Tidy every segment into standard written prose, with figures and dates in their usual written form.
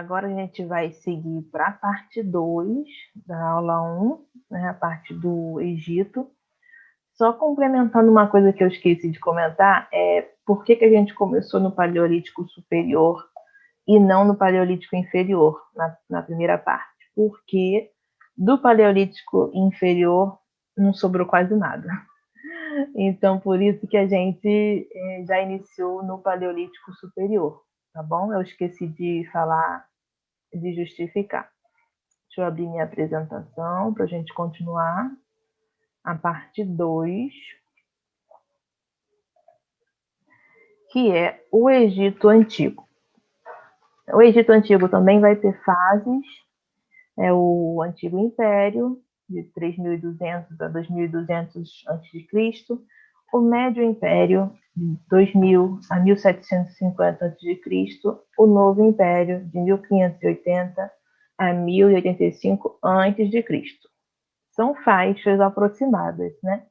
Agora a gente vai seguir para a parte 2 da aula 1, né, a parte do Egito. Só complementando uma coisa que eu esqueci de comentar, por que a gente começou no Paleolítico Superior e não no Paleolítico Inferior, na primeira parte. Porque do Paleolítico Inferior não sobrou quase nada. Então, por isso que a gente já iniciou no Paleolítico Superior, tá bom? Eu esqueci de falar, de justificar. Deixa eu abrir minha apresentação para a gente continuar. A parte 2, que é o Egito Antigo. O Egito Antigo também vai ter fases. É o Antigo Império, de 3.200 a 2.200 a.C., o Médio Império, de 2.000 a 1.750 a.C., o Novo Império, de 1.580 a 1.085 a.C. São faixas aproximadas, né?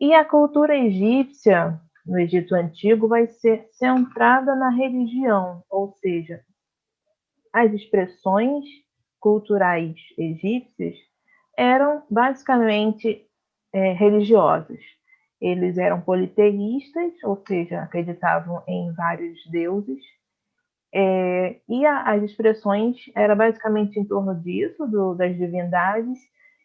E a cultura egípcia, no Egito Antigo, vai ser centrada na religião, ou seja, as expressões culturais egípcias eram basicamente religiosas. Eles eram politeístas, ou seja, acreditavam em vários deuses, e as expressões eram basicamente em torno disso, das divindades,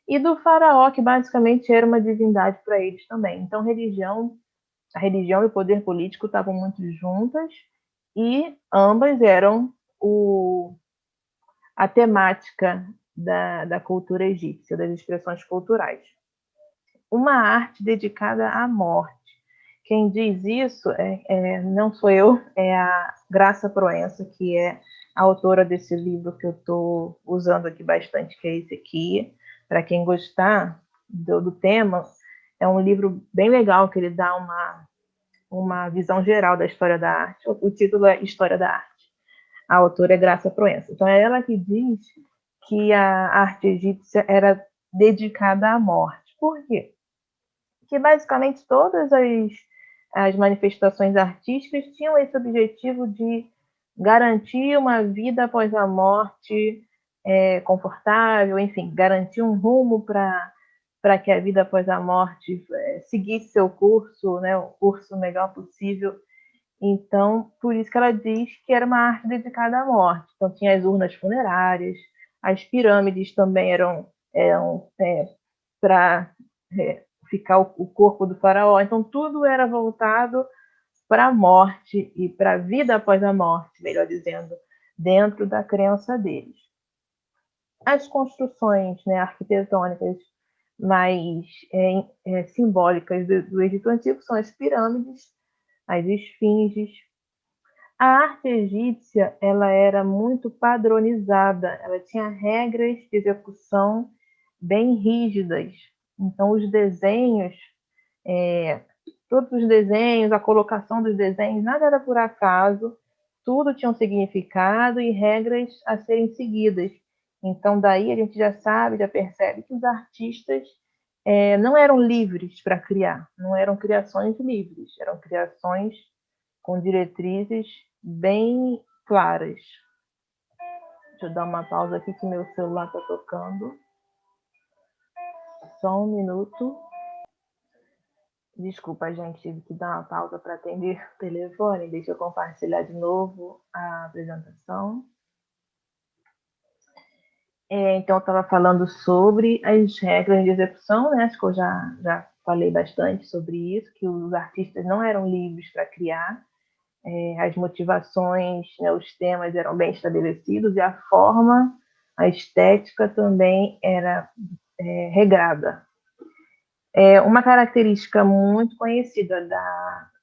e do faraó, que basicamente era uma divindade para eles também. Então, a religião e o poder político estavam muito juntas, e ambas eram a temática da cultura egípcia, das expressões culturais. Uma arte dedicada à morte. Quem diz isso não sou eu, é a Graça Proença, que é a autora desse livro que eu estou usando aqui bastante, que é esse aqui. Para quem gostar do tema, é um livro bem legal, que ele dá uma visão geral da história da arte. O título é História da Arte. A autora é Graça Proença. Então, é ela que diz que a arte egípcia era dedicada à morte. Por quê? Porque, basicamente, todas as manifestações artísticas tinham esse objetivo de garantir uma vida após a morte confortável, enfim, garantir um rumo para que a vida após a morte seguisse seu curso, né, o curso melhor possível. Então, por isso que ela diz que era uma arte dedicada à morte. Então, tinha as urnas funerárias, as pirâmides também eram para ficar o corpo do faraó. Então, tudo era voltado para a morte e para a vida após a morte, melhor dizendo, dentro da crença deles. As construções, né, arquitetônicas mais simbólicas do Egito Antigo são as pirâmides, as esfinges. A arte egípcia, ela era muito padronizada, ela tinha regras de execução bem rígidas. Então, os desenhos, todos os desenhos, a colocação dos desenhos, nada era por acaso, tudo tinha um significado e regras a serem seguidas. Então, daí a gente já sabe, já percebe que os artistas não eram livres para criar, não eram criações livres, eram criações com diretrizes bem claras. Deixa eu dar uma pausa aqui que meu celular está tocando. Só um minuto. Desculpa, gente, tive que dar uma pausa para atender o telefone. Deixa eu compartilhar de novo a apresentação. Então, eu estava falando sobre as regras de execução, né? Acho que eu já falei bastante sobre isso, que os artistas não eram livres para criar. As motivações, né, os temas eram bem estabelecidos e a forma, a estética também era regrada. Uma característica muito conhecida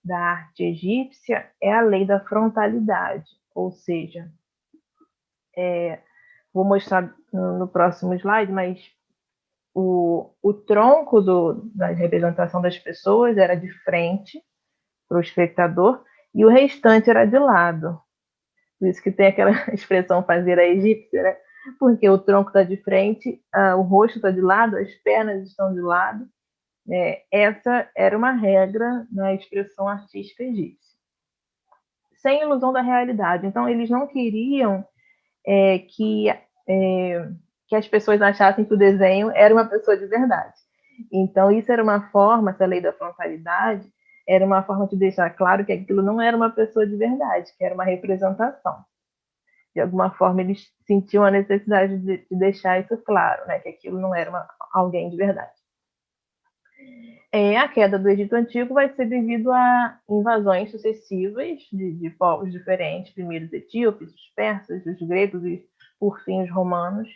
da arte egípcia é a lei da frontalidade, ou seja, vou mostrar no próximo slide, mas o tronco da representação das pessoas era de frente para o espectador e o restante era de lado. Por isso que tem aquela expressão fazer a egípcia, né? Porque o tronco está de frente, o rosto está de lado, as pernas estão de lado. Essa era uma regra na expressão artística egípcia. Sem ilusão da realidade. Então, eles não queriam que as pessoas achassem que o desenho era uma pessoa de verdade. Então, isso era uma forma, essa lei da frontalidade, era uma forma de deixar claro que aquilo não era uma pessoa de verdade, que era uma representação. De alguma forma, eles sentiam a necessidade de deixar isso claro, né, que aquilo não era alguém de verdade. A queda do Egito Antigo vai ser devido a invasões sucessivas de povos diferentes, primeiro os etíopes, os persas, os gregos e, por fim, os romanos,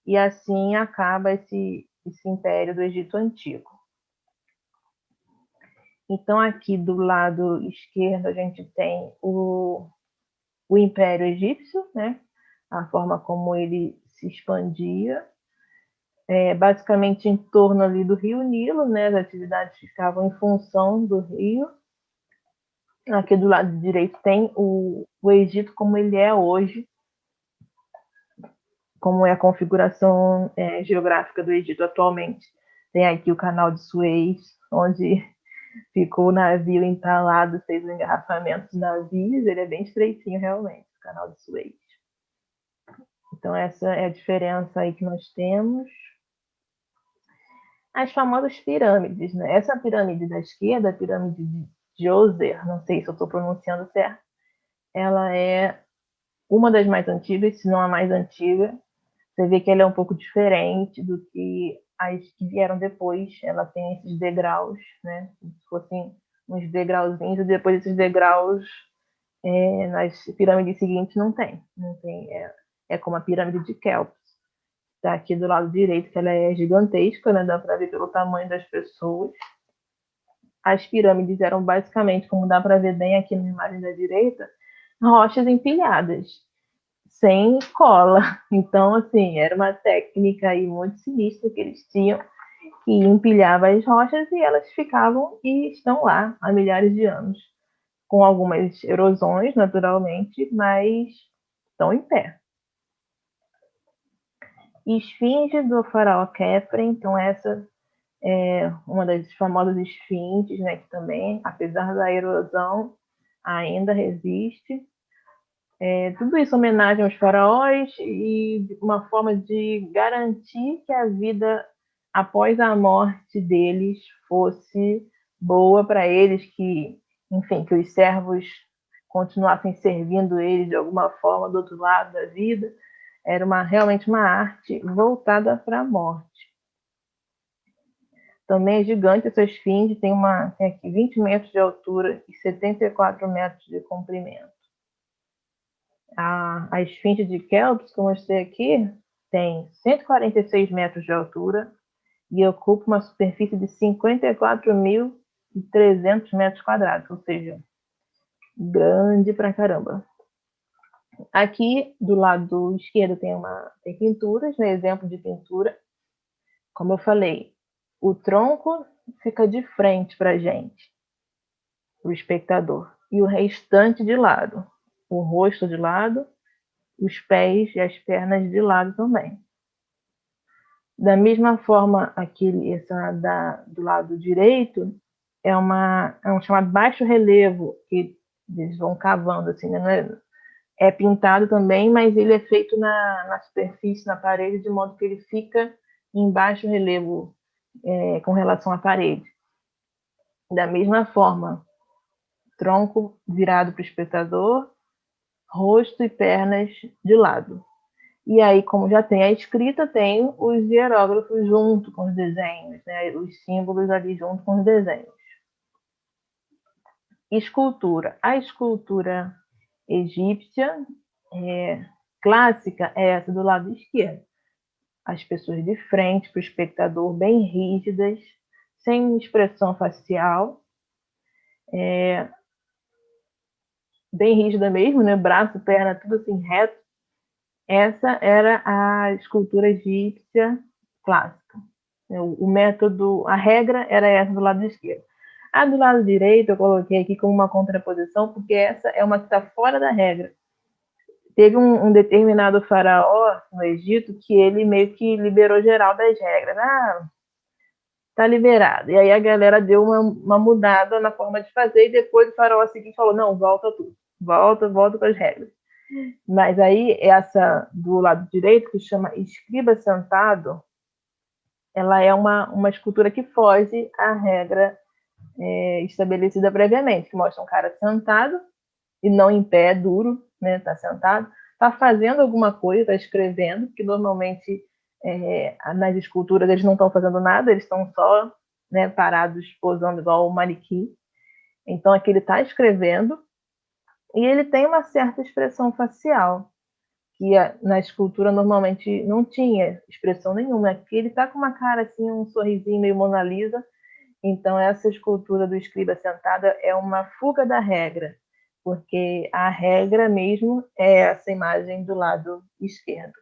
e assim acaba esse império do Egito Antigo. Então, aqui do lado esquerdo, a gente tem o Império Egípcio, né? A forma como ele se expandia, basicamente em torno ali do Rio Nilo, né? As atividades ficavam em função do rio. Aqui do lado direito tem o Egito como ele é hoje, como é a configuração geográfica do Egito atualmente. Tem aqui o canal de Suez, onde ficou o navio entalado, fez o engarrafamento dos navios, ele é bem estreitinho realmente, o canal de Suez. Então essa é a diferença aí que nós temos. As famosas pirâmides, né? Essa pirâmide da esquerda, a pirâmide de Djoser, não sei se eu estou pronunciando certo, ela é uma das mais antigas, se não a mais antiga. Você vê que ela é um pouco diferente do que as que vieram depois. Ela tem esses degraus, né? Como se fossem uns degrauzinhos, e depois esses degraus nas pirâmides seguintes não tem. Não tem como a pirâmide de Kelps. Está aqui do lado direito, que ela é gigantesca, né? Dá para ver pelo tamanho das pessoas. As pirâmides eram basicamente, como dá para ver bem aqui na imagem da direita, rochas empilhadas, sem cola. Então, assim, era uma técnica aí muito sinistra que eles tinham, que empilhava as rochas e elas ficavam e estão lá há milhares de anos, com algumas erosões, naturalmente, mas estão em pé. Esfinge do faraó Khafre, então essa é uma das famosas esfinges, né, que também, apesar da erosão, ainda resiste. Tudo isso homenagem aos faraós e uma forma de garantir que a vida após a morte deles fosse boa para eles, que, enfim, que os servos continuassem servindo eles de alguma forma do outro lado da vida. Era realmente uma arte voltada para a morte. Também é gigante essa esfinge, tem aqui 20 metros de altura e 74 metros de comprimento. A esfinge de Kelps, que eu mostrei aqui, tem 146 metros de altura e ocupa uma superfície de 54.300 metros quadrados, ou seja, grande pra caramba. Aqui, do lado esquerdo, tem pinturas, né, exemplo de pintura. Como eu falei, o tronco fica de frente para a gente, o espectador, e o restante de lado. O rosto de lado, os pés e as pernas de lado também. Da mesma forma, do lado direito é um chamado baixo relevo, que eles vão cavando, assim, né? É pintado também, mas ele é feito na superfície, na parede, de modo que ele fica em baixo relevo com relação à parede. Da mesma forma, tronco virado para o espectador, rosto e pernas de lado. E aí, como já tem a escrita, tem os hieróglifos junto com os desenhos, né? Os símbolos ali junto com os desenhos. Escultura. A escultura egípcia clássica é essa do lado esquerdo. As pessoas de frente para o espectador, bem rígidas, sem expressão facial, bem rígida mesmo, né? Braço, perna, tudo assim reto. Essa era a escultura egípcia clássica. O método, a regra era essa do lado esquerdo. A do lado direito eu coloquei aqui como uma contraposição, porque essa é uma que está fora da regra. Teve um determinado faraó no Egito que ele meio que liberou geral das regras. Tá liberado. E aí a galera deu uma mudada na forma de fazer e depois o faraó seguinte falou, não, volta tudo. Volta para as regras. Mas aí, essa do lado direito, que chama escriba sentado, ela é uma escultura que foge à regra estabelecida previamente, que mostra um cara sentado, e não em pé, duro, né? Tá sentado, tá fazendo alguma coisa, tá escrevendo, que normalmente nas esculturas eles não estão fazendo nada, eles estão só, né, parados, posando igual o manequim. Então aqui ele está escrevendo e ele tem uma certa expressão facial, que na escultura normalmente não tinha expressão nenhuma. Aqui ele está com uma cara assim, um sorrisinho meio Mona Lisa. Então essa escultura do escriba sentada é uma fuga da regra, porque a regra mesmo é essa imagem do lado esquerdo.